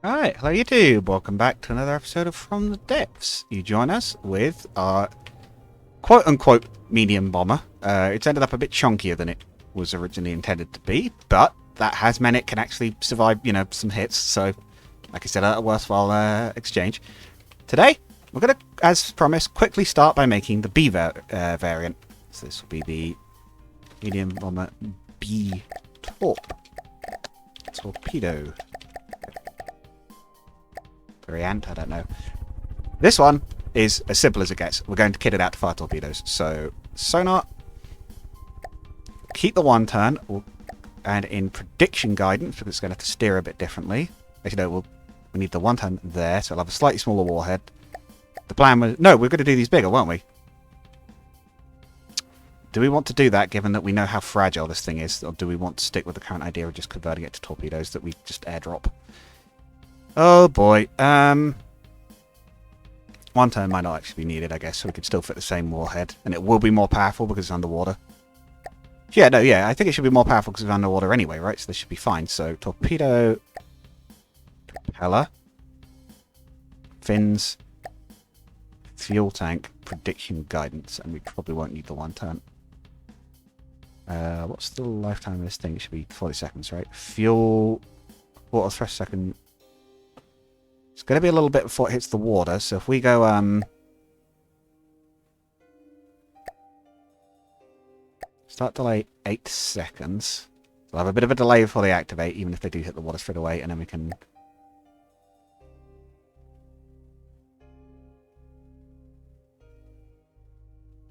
Alright, hello YouTube, welcome back to another episode of From the Depths. You join us with our quote-unquote medium bomber. It's ended up a bit chunkier than it was originally intended to be, but that has meant it can actually survive, some hits, so, like I said, a worthwhile exchange. Today, we're going to, as promised, quickly start by making the B variant. So this will be the medium bomber B torpedo. Variant, I don't know. This one is as simple as it gets. We're going to kit it out to fire torpedoes. So, sonar, keep the one turn, and in prediction guidance, because it's going to have to steer a bit differently. Actually, no, we need the one turn there, so it'll have a slightly smaller warhead. The plan was... No, we're going to do these bigger, won't we? Do we want to do that, given that we know how fragile this thing is, or do we want to stick with the current idea of just converting it to torpedoes that we just airdrop? Oh boy, one turn might not actually be needed, I guess, so we could still fit the same warhead, and it will be more powerful because it's underwater. Yeah, no, yeah, I think it should be more powerful because it's underwater anyway, right? So this should be fine. So, torpedo, propeller, fins, fuel tank, prediction guidance, and we probably won't need the one turn. What's the lifetime of this thing? It should be 40 seconds, right? Fuel, water thrust second... It's going to be a little bit before it hits the water, so if we go, start delay 8 seconds. We'll have a bit of a delay before they activate, even if they do hit the water straight away, and then we can...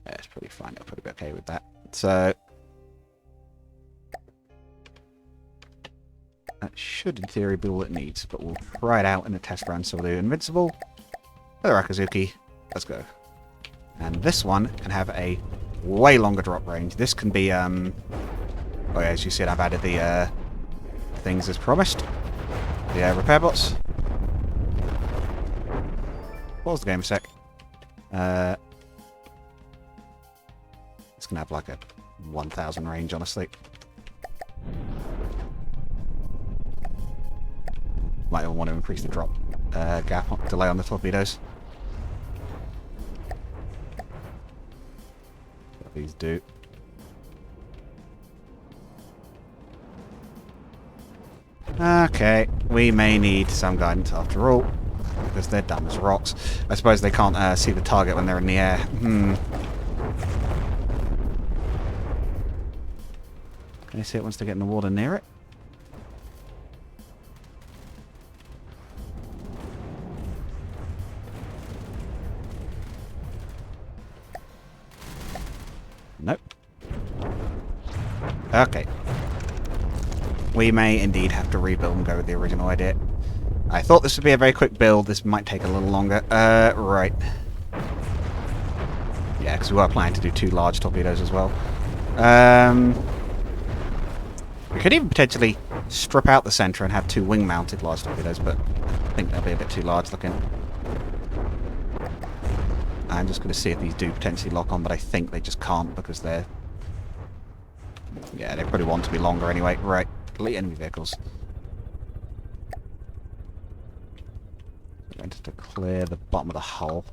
Yeah, it's pretty fine. I'll probably be okay with that. So... That should, in theory, be all it needs, but we'll try it out in a test run. So we'll do Invincible, the Rakazuki, let's go. And this one can have a way longer drop range. This can be, oh yeah, as you said, I've added the things as promised. The repair bots. Pause the game a sec. It's going to have like a 1000 range, honestly. Might even want to increase the drop gap delay on the torpedoes. What these do. Okay, we may need some guidance after all, because they're dumb as rocks. I suppose they can't see the target when they're in the air. Can you see it once they get in the water near it? Nope. Okay. We may indeed have to rebuild and go with the original idea. I thought this would be a very quick build. This might take a little longer. Right. Yeah, because we were planning to do 2 large torpedoes as well. We could even potentially strip out the centre and have 2 wing-mounted large torpedoes, but I think that'll be a bit too large looking. I'm just going to see if these do potentially lock on, but I think they just can't because they're... Yeah, they probably want to be longer anyway. Right, delete enemy vehicles. I'm going to clear the bottom of the hull.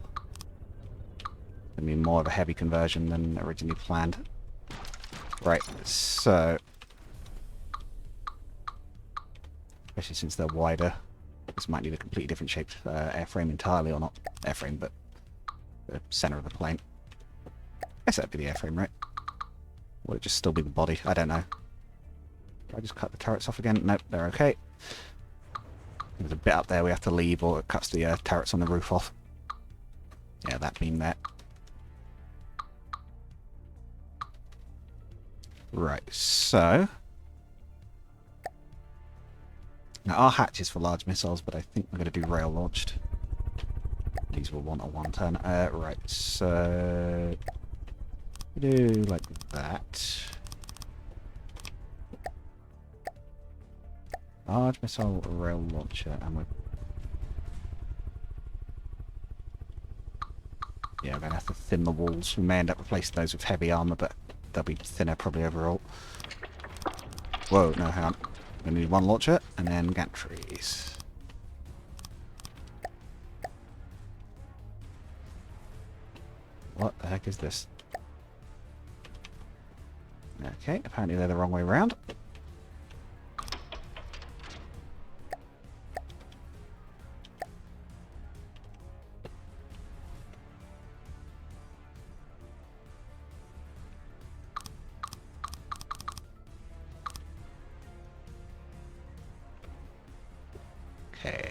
It's going to be more of a heavy conversion than originally planned. Right, so... Especially since they're wider. This might need a completely different shaped airframe entirely, or not airframe, but... the center of the plane. I guess that'd be the airframe, right? Would it just still be the body? I don't know. Did I just cut the turrets off again? Nope, they're okay. There's a bit up there we have to leave, or it cuts the turrets on the roof off. Yeah, that beam there. Right, so... Now, our hatch is for large missiles, but I think we're going to do rail-launched. These will want a 1 turn. Right, so... We do like that. Large missile rail launcher, and we're... Yeah, we're going to have to thin the walls. We may end up replacing those with heavy armour, but they'll be thinner probably overall. Whoa, no, hang on. We need 1 launcher, and then gantries. What the heck is this? Okay, apparently they're the wrong way around. Okay.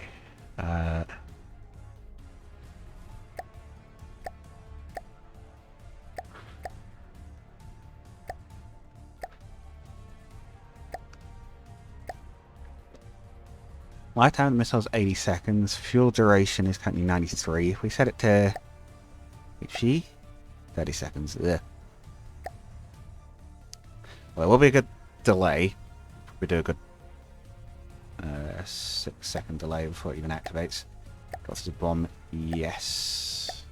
Lifetime of the missile is 80 seconds. Fuel duration is currently 93. If we set it to... HP? 30 seconds. Ugh. Well, it will be a good delay. We do a good 6-second delay before it even activates. Got this bomb. Yes.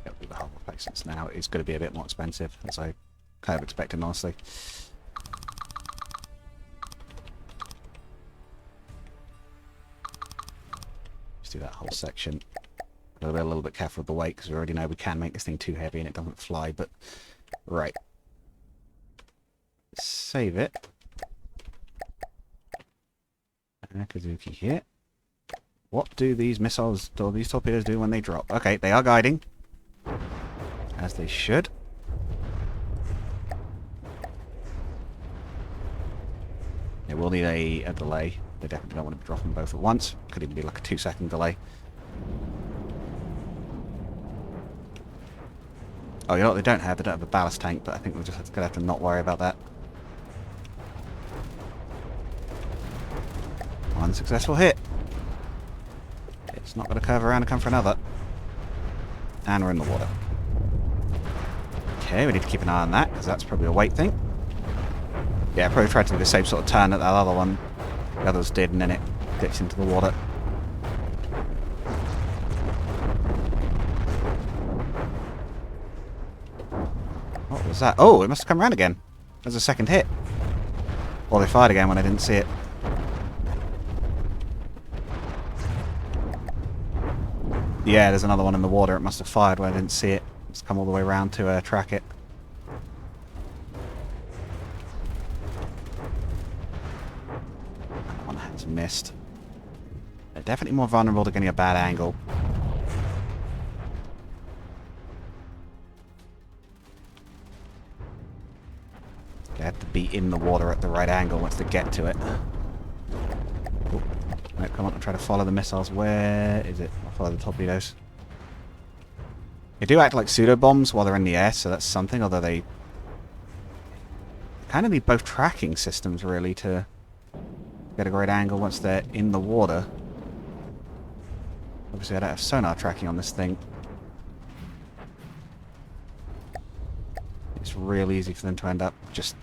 It'll be the whole replacements now. It's going to be a bit more expensive, as I kind of expected, honestly. Do that whole section. Gotta be a little bit careful with the weight because we already know we can make this thing too heavy and it doesn't fly, but right. Save it. Akazuki here. What do these missiles or these torpedoes do when they drop? Okay, they are guiding. As they should. It will need a delay. They definitely don't want to be dropping both at once. Could even be like a 2-second delay. Oh, you know what they don't have? They don't have a ballast tank, but I think we're just going to have to not worry about that. One successful hit. It's not going to curve around and come for another. And we're in the water. Okay, we need to keep an eye on that, because that's probably a weight thing. Yeah, I probably tried to do the same sort of turn that that other one. The others did, and then it gets into the water. What was that? Oh, it must have come around again. There's a second hit. Or they fired again when I didn't see it. Yeah, there's another one in the water. It must have fired when I didn't see it. It's come all the way around to track it. That one has missed. They're definitely more vulnerable to getting a bad angle. They have to be in the water at the right angle once they get to it. Oh, no, come on, I'll try to follow the missiles. Where is it? I'll follow the torpedoes. They do act like pseudo-bombs while they're in the air, so that's something, although they kind of need both tracking systems, really, to get a great angle once they're in the water. Obviously, I don't have sonar tracking on this thing. It's real easy for them to end up just...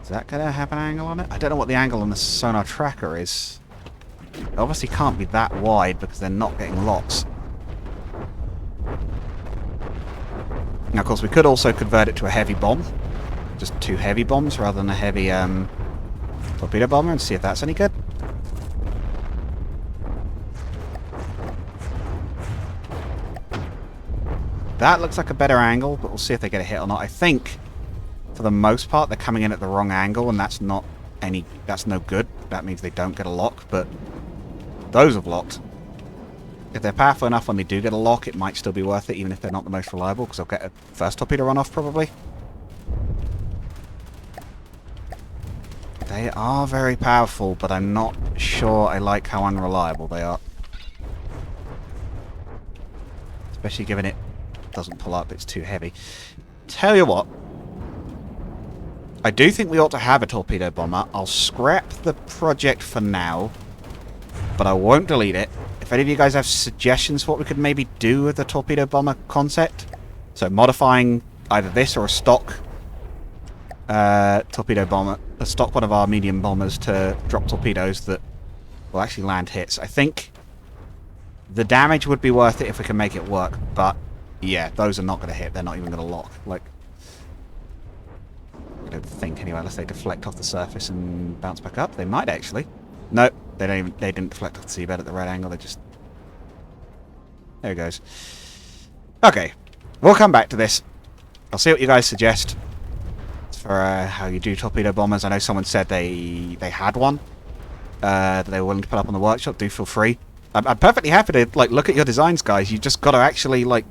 Is that going to have an angle on it? I don't know what the angle on the sonar tracker is. It obviously can't be that wide because they're not getting locks. Now, of course, we could also convert it to a heavy bomb. Just 2 heavy bombs rather than a heavy torpedo bomber and see if that's any good. That looks like a better angle, but we'll see if they get a hit or not. I think, for the most part, they're coming in at the wrong angle, and that's no good. That means they don't get a lock, but those have locked. If they're powerful enough when they do get a lock, it might still be worth it, even if they're not the most reliable, because they'll get a first torpedo run off, probably. They are very powerful, but I'm not sure I like how unreliable they are. Especially given it doesn't pull up, it's too heavy. Tell you what, I do think we ought to have a torpedo bomber. I'll scrap the project for now, but I won't delete it. If any of you guys have suggestions for what we could maybe do with the torpedo bomber concept, so modifying either this or a stock torpedo bomber, a stock one of our medium bombers to drop torpedoes that Well, actually land hits. I think the damage would be worth it if we can make it work, but yeah, those are not going to hit. They're not even going to lock. Like, I don't think anyway, unless they deflect off the surface and bounce back up. They might actually. No, they don't even. They didn't deflect off the seabed at the right angle. They just. There it goes. Okay, we'll come back to this. I'll see what you guys suggest for how you do torpedo bombers. I know someone said they had one that they were willing to put up on the workshop. Do feel free. I'm perfectly happy to like look at your designs, guys. You just got to actually like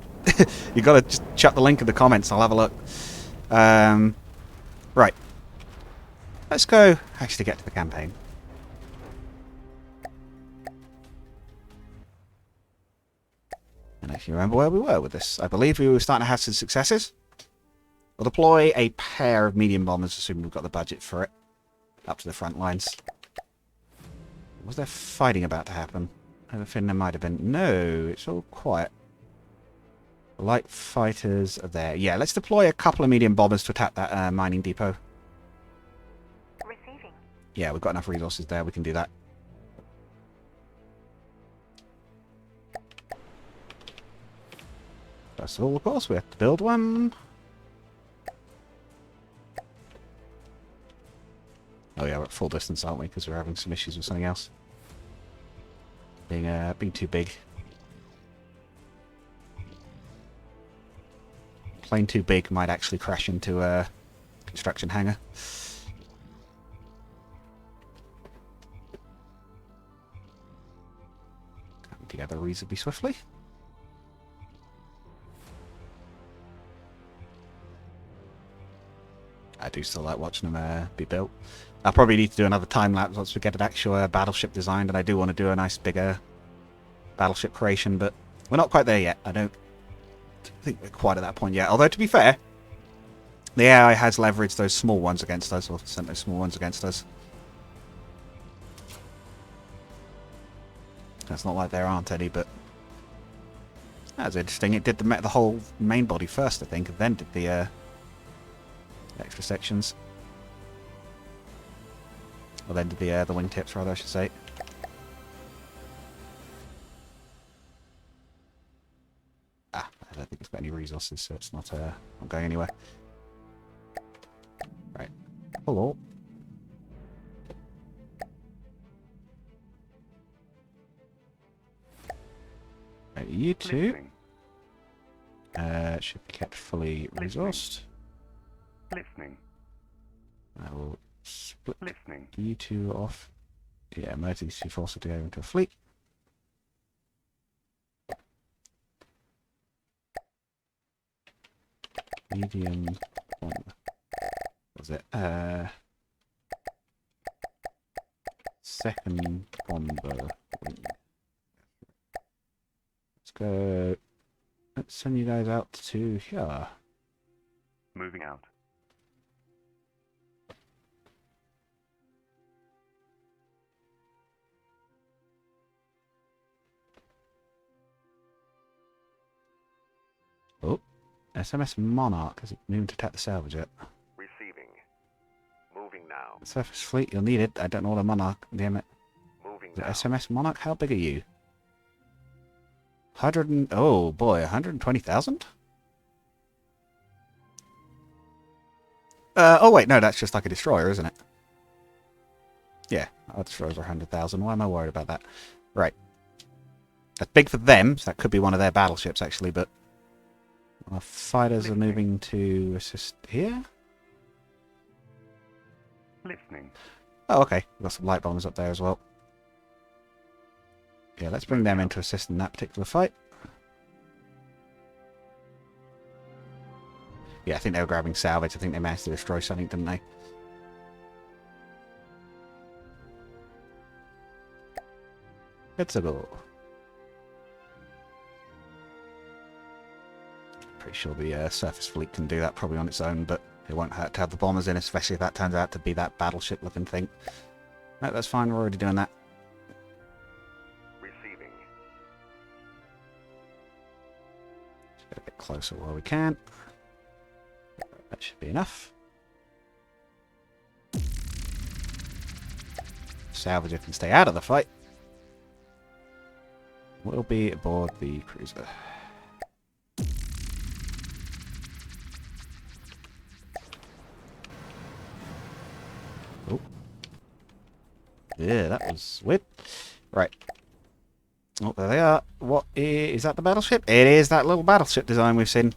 you got to just chuck the link in the comments. I'll have a look. Right. Let's go actually get to the campaign. And if you remember where we were with this, I believe we were starting to have some successes. We'll deploy a pair of medium bombers, assuming we've got the budget for it, up to the front lines. Was there fighting about to happen? I have a feeling there might have been. No, it's all quiet. Light fighters are there. Yeah, let's deploy a couple of medium bombers to attack that mining depot. Receiving. Yeah, we've got enough resources there. We can do that. First of all, of course, we have to build one. Oh yeah, we're at full distance, aren't we? Because we're having some issues with something else. Being too big. Plane too big might actually crash into a construction hangar. Coming together reasonably swiftly. I do still like watching them be built. I'll probably need to do another time lapse once we get an actual battleship designed, and I do want to do a nice bigger battleship creation, but we're not quite there yet. I don't think we're quite at that point yet. Although, to be fair, the AI has leveraged those small ones against us, or sent those small ones against us. It's not like there aren't any, but that's interesting. It did the whole main body first, I think, and then did the extra sections. Or then did the wingtips, rather, I should say. Ah, I don't think it's got any resources, so it's not going anywhere. Right. Hello. Right, you two should be kept fully resourced. Listening. I will split Listening. you two off. Yeah, merge these two forces to go into a fleet. Medium bomber. What was it? Second bomber. Let's go. Let's send you guys out to here. Moving out. Oh, SMS Monarch. Has it moved to attack the salvage yet? Receiving. Moving now. Surface fleet, you'll need it. I don't know what a Monarch. Damn it. Moving Is it now. SMS Monarch? How big are you? 100 and... Oh, boy. 120,000? Oh, wait. No, that's just like a destroyer, isn't it? Yeah, our destroyers are 100,000. Why am I worried about that? Right. That's big for them, so that could be one of their battleships, actually, but... Our fighters are moving to assist here? Listening. Oh, okay. We've got some light bombers up there as well. Yeah, let's bring them in to assist in that particular fight. Yeah, I think they were grabbing salvage. I think they managed to destroy something, didn't they? Let's go. Pretty sure the surface fleet can do that probably on its own, but it won't hurt to have the bombers in, especially if that turns out to be that battleship-looking thing. No, that's fine. We're already doing that. Receiving. Let's get a bit closer while we can. That should be enough. Salvager can stay out of the fight. will be aboard the cruiser. Oh. Yeah, that was weird. Right. Oh, there they are. What is that the battleship? It is that little battleship design we've seen.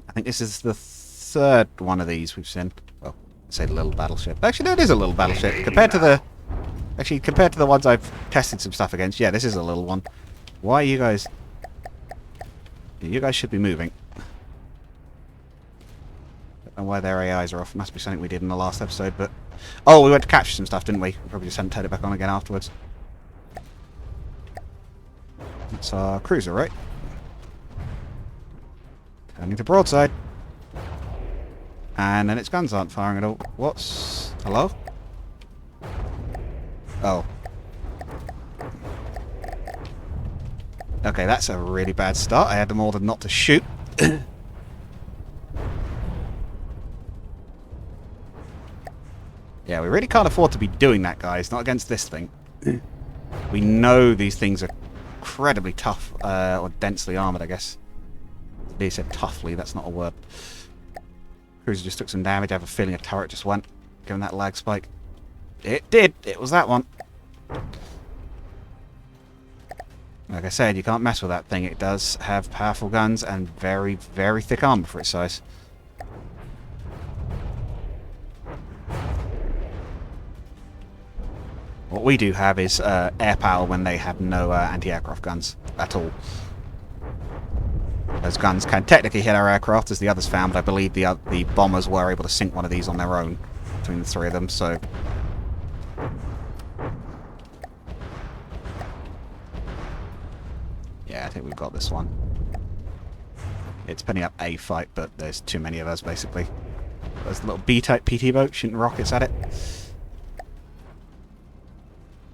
I think this is the third one of these we've seen. Well, I say little battleship. Actually, no, it is a little battleship. Compared to the ones I've tested some stuff against, yeah, this is a little one. Why are you guys... You guys should be moving. Don't know why their AIs are off. Must be something we did in the last episode, but... Oh, we went to capture some stuff, didn't we? We probably just hadn't turned it back on again afterwards. That's our cruiser, right? Turning to broadside. And then its guns aren't firing at all. What's... Hello? Oh. Okay, that's a really bad start. I had them ordered not to shoot. Yeah, we really can't afford to be doing that, guys. Not against this thing. We know these things are incredibly tough, or densely armoured, I guess. They said toughly, that's not a word. Cruiser just took some damage. I have a feeling a turret just went, given that lag spike. It did! It was that one. Like I said, you can't mess with that thing. It does have powerful guns and very, very thick armour for its size. What we do have is air power when they have no anti-aircraft guns at all. Those guns can technically hit our aircraft, as the others found, but I believe the bombers were able to sink one of these on their own, between the three of them, so... Yeah, I think we've got this one. It's putting up a fight, but there's too many of us, basically. There's a little B-type PT boat shooting rockets at it.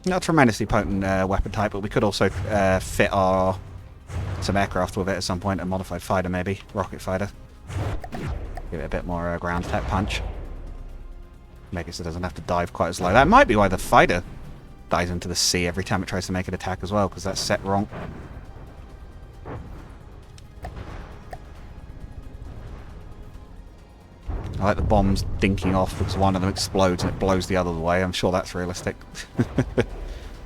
Not a tremendously potent weapon type, but we could also fit some aircraft with it at some point. A modified fighter, maybe. Rocket fighter. Give it a bit more ground attack punch. Make it so it doesn't have to dive quite as low. That might be why the fighter dives into the sea every time it tries to make an attack as well, because that's set wrong. I like the bombs dinking off because one of them explodes and it blows the other way. I'm sure that's realistic.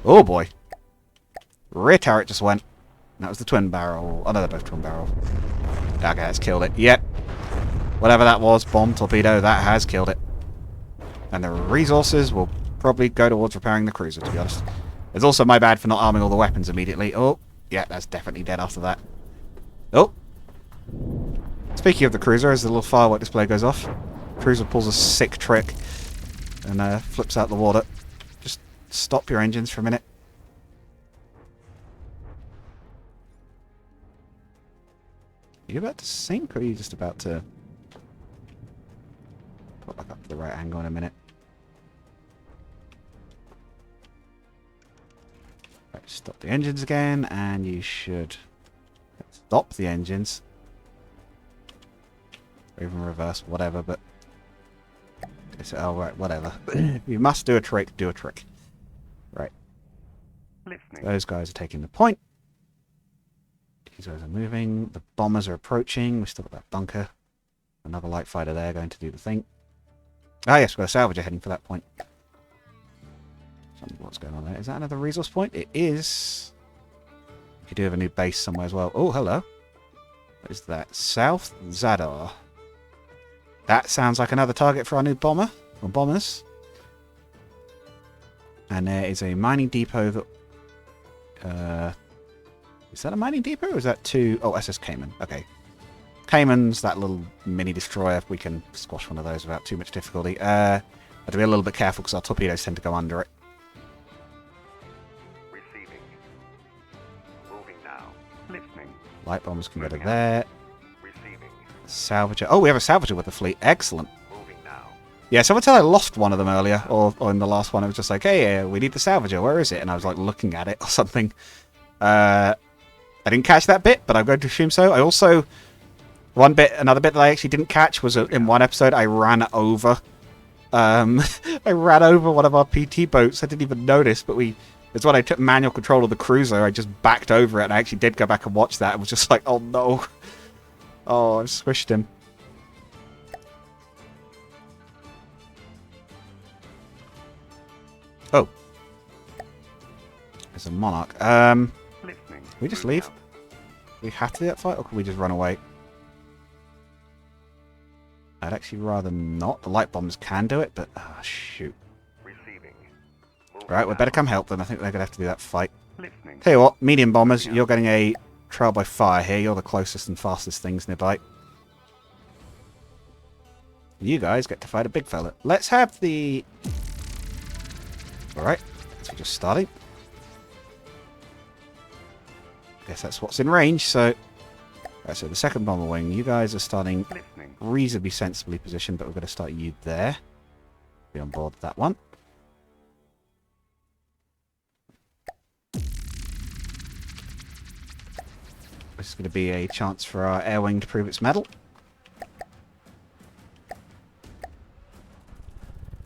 Oh boy. Rear turret just went. That was the twin barrel. Oh no, they're both twin barrel. Okay, that's killed it. Yep. Whatever that was, bomb, torpedo, that has killed it. And the resources will probably go towards repairing the cruiser, to be honest. It's also my bad for not arming all the weapons immediately. Oh, yeah, that's definitely dead after that. Oh. Speaking of the cruiser, as the little firework display goes off, cruiser pulls a sick trick and flips out the water. Just stop your engines for a minute. Are you about to sink, or are you just about to put back up to the right angle in a minute? Right, stop the engines again, and you should stop the engines. Or even reverse, whatever, but... Oh, right, whatever. You must do a trick, do a trick. Right. Listening. Those guys are taking the point. These guys are moving. The bombers are approaching. We've still got that bunker. Another light fighter there going to do the thing. Ah, yes, we've got a salvager heading for that point. What's going on there? Is that another resource point? It is. You do have a new base somewhere as well. Oh, hello. What is that? South Zadar. That sounds like another target for our new bomber. Or bombers. And there is a mining depot that... is that a mining depot, or is that two... Oh, SS Cayman. Okay. Cayman's that little mini destroyer. We can squash one of those without too much difficulty. Have to be a little bit careful because our torpedoes tend to go under it. Receiving. Moving now. Listening. Light bombers can go to there. Receiving. Salvager. Oh, we have a salvager with the fleet. Excellent. Moving now. Yeah, someone said I lost one of them earlier, or in the last one. It was just like, hey, we need the salvager. Where is it? And I was like looking at it or something. I didn't catch that bit, but I'm going to assume so. I also... Another bit that I actually didn't catch was in one episode I ran over. I ran over one of our PT boats. I didn't even notice, but we It's when I took manual control of the cruiser, I just backed over it, and I actually did go back and watch that. I was just like, oh no. Oh, I squished him. Oh. There's a monarch. Can we just leave? Do we have to do that fight, or can we just run away? I'd actually rather not. The light bombs can do it, but... ah, shoot. Right, we better come help them. I think they're going to have to do that fight. Tell you what, medium bombers, you're getting a trial by fire here. You're the closest and fastest things nearby. You guys get to fight a big fella. Let's have the... Alright, so we're just starting. Guess that's what's in range, so... Right, so the second bomber wing, you guys are starting reasonably sensibly positioned, but we're going to start you there. Be on board with that one. This is going to be a chance for our air wing to prove its mettle.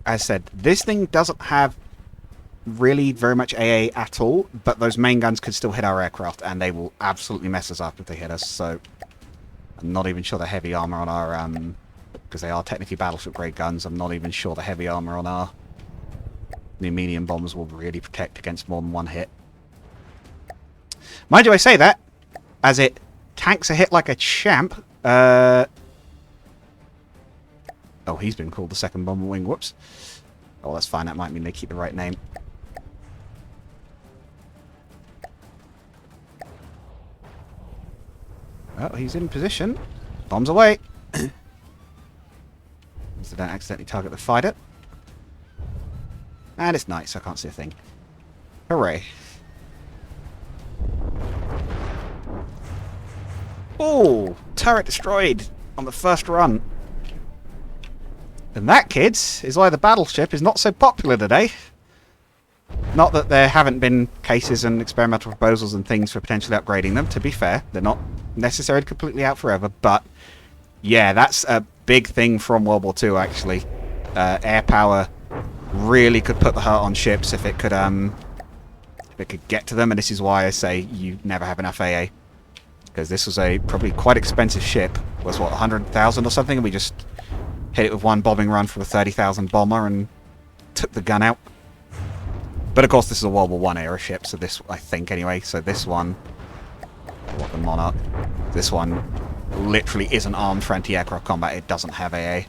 As said, this thing doesn't have really very much AA at all, but those main guns could still hit our aircraft, and they will absolutely mess us up if they hit us, so I'm not even sure the heavy armor on our, because they are technically battleship grade guns, I'm not even sure the heavy armor on our new medium bombers will really protect against more than one hit. Mind you, I say that, as it tanks a hit like a champ. Oh, he's been called the second bomber wing, whoops. Oh, that's fine, that might mean they keep the right name. Well, he's in position. Bombs away. So don't accidentally target the fighter. And it's night, so I can't see a thing. Hooray. Oh, turret destroyed on the first run. And that, kids, is why the battleship is not so popular today. Not that there haven't been cases and experimental proposals and things for potentially upgrading them, to be fair. They're not necessarily completely out forever, but yeah, that's a big thing from World War II, actually. Air power really could put the hurt on ships if it could get to them, and this is why I say you never have enough AA. Because this was a probably quite expensive ship. It was, what, 100,000 or something, and we just hit it with one bombing run from a 30,000 bomber and took the gun out. But of course this is a World War I era ship, so this, I think anyway, so this one, what, the Monarch, this one literally isn't armed for anti-aircraft combat, it doesn't have AA.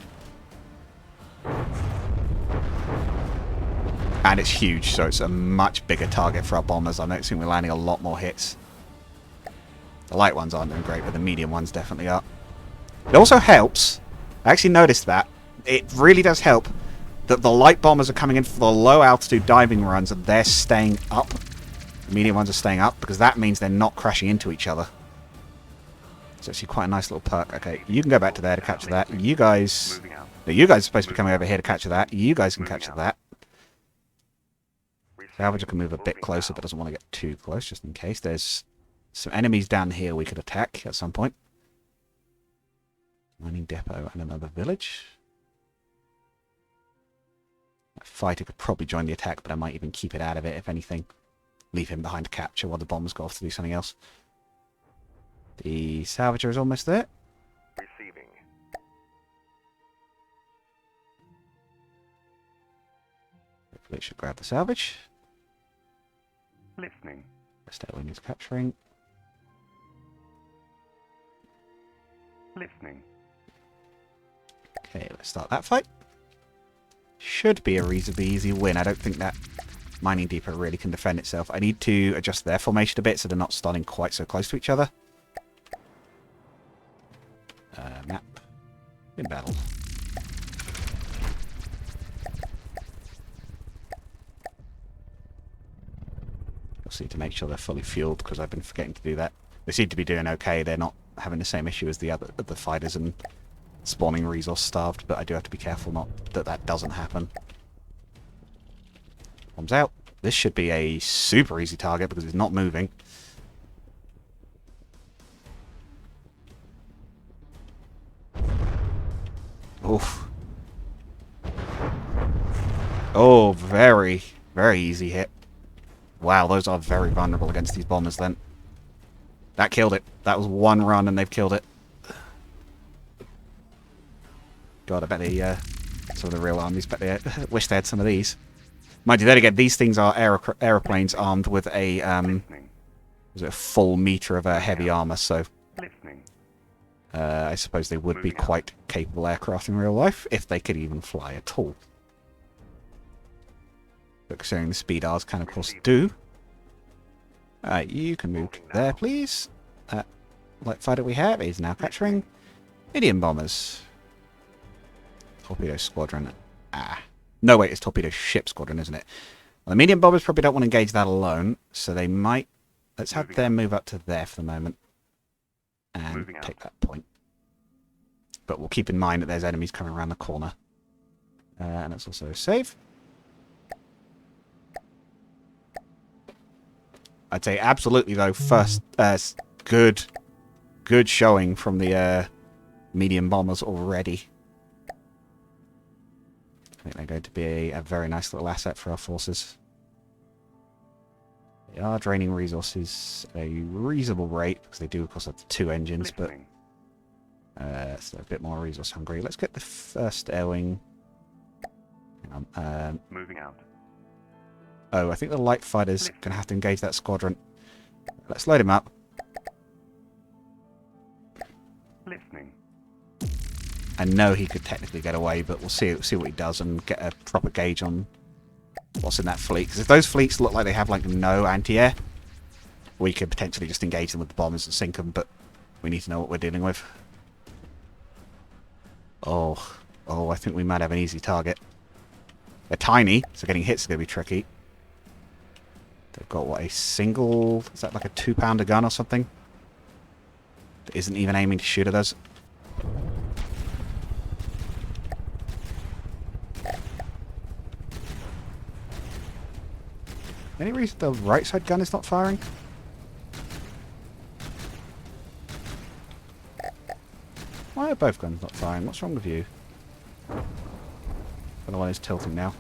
And it's huge, so it's a much bigger target for our bombers. I'm noticing we're landing a lot more hits. The light ones aren't doing great, but the medium ones definitely are. It also helps, I actually noticed that, it really does help that the light bombers are coming in for the low altitude diving runs and they're staying up. The medium ones are staying up because that means they're not crashing into each other. It's actually quite a nice little perk. Okay, you can go back to there to capture that. You guys... No, you guys are supposed to be coming over here to capture that. You guys can capture that. Salvager can move a bit closer but doesn't want to get too close just in case. There's some enemies down here we could attack at some point. Mining depot and another village. That fighter could probably join the attack, but I might even keep it out of it, if anything. Leave him behind to capture while the bombers go off to do something else. The salvager is almost there. Receiving. Hopefully it should grab the salvage. Listening. Rest wing is capturing. Listening. Okay, let's start that fight. Should be a reasonably easy win. I don't think that mining depot really can defend itself. I need to adjust their formation a bit so they're not starting quite so close to each other. Map. In battle. Just need to make sure they're fully fueled because I've been forgetting to do that. They seem to be doing okay. They're not having the same issue as the fighters and spawning resource starved, but I do have to be careful not that doesn't happen. Bombs out. This should be a super easy target because it's not moving. Oof. Oh, very, very easy hit. Wow, those are very vulnerable against these bombers then. That killed it. That was one run and they've killed it. God, I bet some of the real armies, bet they wish they had some of these. Mind you, then again, these things are aeroplanes armed with a full meter of heavy armor, so I suppose they would be quite capable aircraft in real life, if they could even fly at all. But considering the speed ours can, of course, do. You can move there, please. Light fighter we have is now capturing medium bombers. Torpedo squadron. No, wait, it's torpedo ship squadron, isn't it? Well, the medium bombers probably don't want to engage that alone, so they might... Let's have them move up to there for the moment. And take that point. But we'll keep in mind that there's enemies coming around the corner. And let's also save. I'd say absolutely, though, first good showing from the medium bombers already. I think they're going to be a very nice little asset for our forces. They are draining resources at a reasonable rate, because they do, of course, have the 2 engines, but so a bit more resource hungry. Let's get the first air wing. Hang on. Moving out. Oh, I think the light fighter's going to have to engage that squadron. Let's load him up. Listening. I know he could technically get away, but we'll see what he does and get a proper gauge on what's in that fleet. Because if those fleets look like they have like no anti-air, we could potentially just engage them with the bombers and sink them, but we need to know what we're dealing with. Oh, I think we might have an easy target. They're tiny, so getting hits is going to be tricky. They've got, what, a single... Is that like a 2-pounder gun or something? That isn't even aiming to shoot at us. Any reason the right side gun is not firing? Why are both guns not firing? What's wrong with you? The other one is tilting now.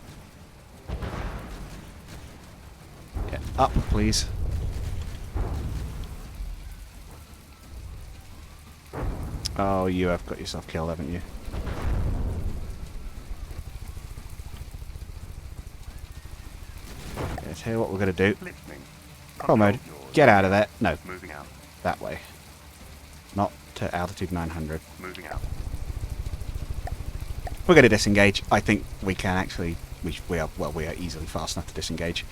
Get up, please. Oh, you have got yourself killed, haven't you? Okay, tell you what we're going to do. Control mode. Get out of there. No. Moving out. That way. Not to altitude 900. Moving out. We're going to disengage. I think we can actually... We are easily fast enough to disengage.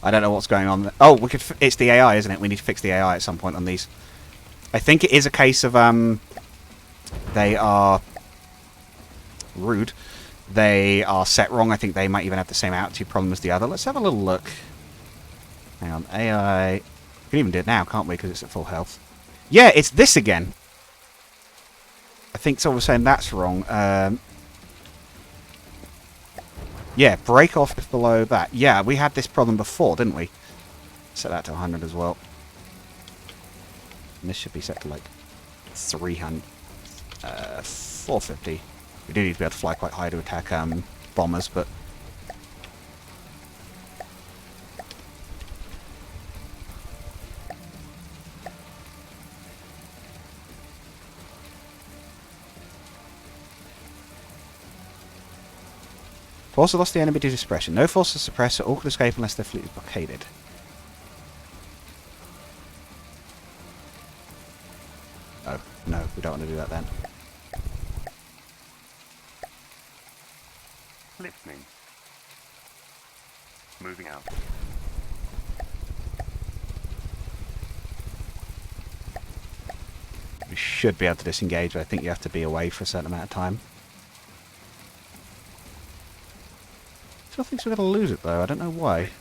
I don't know what's going on. Oh, we could. It's the AI, isn't it? We need to fix the AI at some point on these. I think it is a case of they are rude. They are set wrong. I think they might even have the same altitude problem as the other. Let's have a little look. Hang on, AI. We can even do it now, can't we? Because it's at full health. Yeah, it's this again. I think someone was saying that's wrong. Yeah, break off if below that. Yeah, we had this problem before, didn't we? Set that to 100 as well. And this should be set to like 300. 450. We do need to be able to fly quite high to attack bombers, but... Force have lost the enemy due to suppression. No force to suppress, so all can escape unless their fleet is blockaded. Oh, no, we don't want to do that then. Listening. Moving out. We should be able to disengage, but I think you have to be away for a certain amount of time. I still think we're going to lose it though, I don't know why.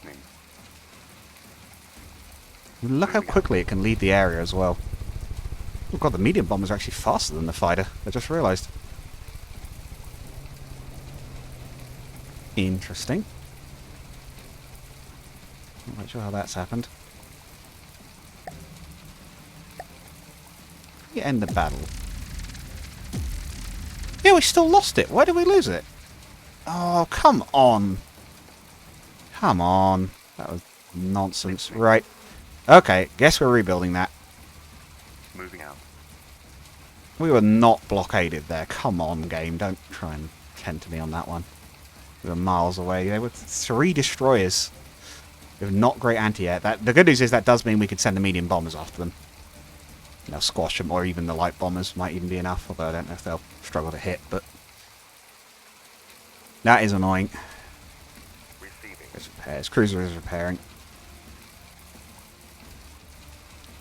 Look how quickly it can leave the area as well. Oh god, the medium bombers are actually faster than the fighter. I just realised. Interesting. Not quite sure how that's happened. You end the battle. Yeah, we still lost it. Why did we lose it? Oh, come on. Come on. That was Nonsense. Right. Okay, guess we're rebuilding that. Moving out. We were not blockaded there. Come on, game. Don't try and tend to me on that one. We were miles away. They were 3 destroyers. With not great anti-air. The good news is that does mean we could send the medium bombers after them. They'll squash them, or even the light bombers might even be enough, although I don't know if they'll struggle to hit, but... That is annoying. Receiving. There's repairs. Cruiser is repairing.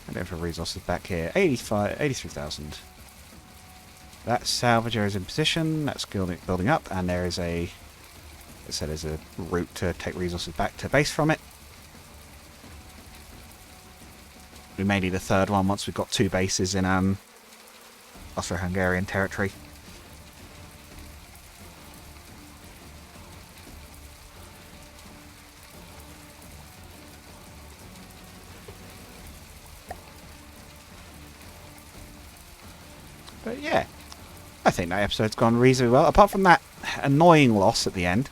I don't have resources back here. 83,000. That salvager is in position. That's building up, and there is a... It said there's a route to take resources back to base from it. We may need a third one once we've got 2 bases in Austro-Hungarian territory. But yeah, I think that episode's gone reasonably well. Apart from that annoying loss at the end,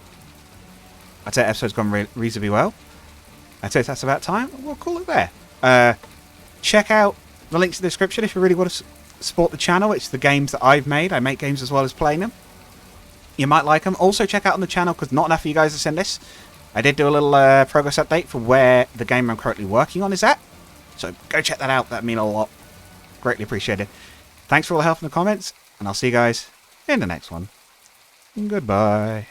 I'd say the episode's gone reasonably well. I'd say if that's about time, we'll call it there. Check out the links in the description if you really want to support the channel. It's the games that I've made. I make games as well as playing them. You might like them. Also check out on the channel, because not enough of you guys have seen this. I did do a little progress update for where the game I'm currently working on is at. So go check that out. That'd mean a lot. Greatly appreciated. Thanks for all the help in the comments, and I'll see you guys in the next one. Goodbye.